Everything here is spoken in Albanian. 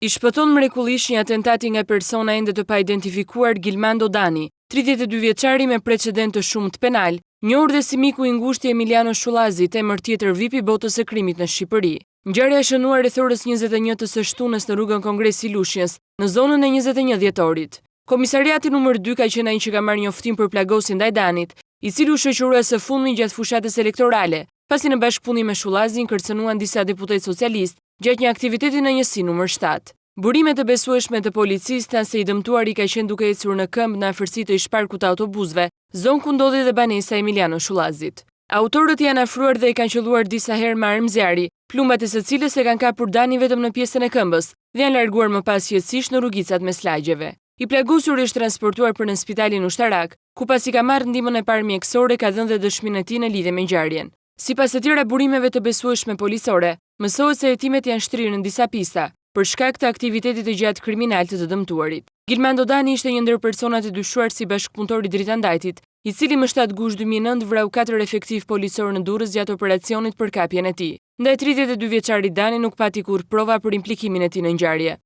I shpëton mrekullisht një atentati nga persona ende të pa identifikuar Gilmando Dani, 32 vjeçari me precedent të shumët penal, njohur dhe si miku i ngushtë i Emiliano Shullazit, emër tjetër VIP i botës së krimit në Shqipëri. Ngjarja e shënuar rreth orës 21 të së shtunës në rrugën Kongresi Lushjes, në zonën e 21 dhjetorit. Komisariati numër 2 ka qenë ai që ka marrë njoftim për plagosin ndaj Danit, i cili u shoqërua së fundmi gjatë fushatës elektorale, pasi në bashkëpunim me Shullazin kërcënuan disa deputet socialist gjatë një aktiviteti në njësi numër 7. Burimet e besueshme të policisë tanë se i dëmtuari ka qenë duke ecur në këmbë në afërsi të shparkut të autobusëve, zonë ku ndodhi dhe banesa e Emiliano Shullazit. Autorët janë afruar dhe i kanë qelluar disa herë me armë zjarri, plumbat e së cilës e kanë kapur Dani vetëm në pjesën e këmbës dhe janë larguar më pas qetësisht në rrugicat mes lagjeve. I plagosur është transportuar për në spitalin ushtarak, ku pasi ka marrë ndihmën e parë mjekësore ka dhënë dhe dëshminë e tij në lidhje me ngjarjen. Sipas të tjera burimeve të besueshme policore, mësohet se hetimet janë shtrirë në disa pista për shkak të aktivitetit të gjatë kriminal të dëmtuarit. Gilmando Dani ishte një ndër personat e dyshuar si bashkëpunëtor i dritandajtit, i cili më 7 gusht 2009 vrau 4 efektiv policor në Durrës gjatë operacionit për kapjen e tij. Ndaj 32 vjeçarit Dani nuk pati kurrë prova për implikimin e tij në ngjarje.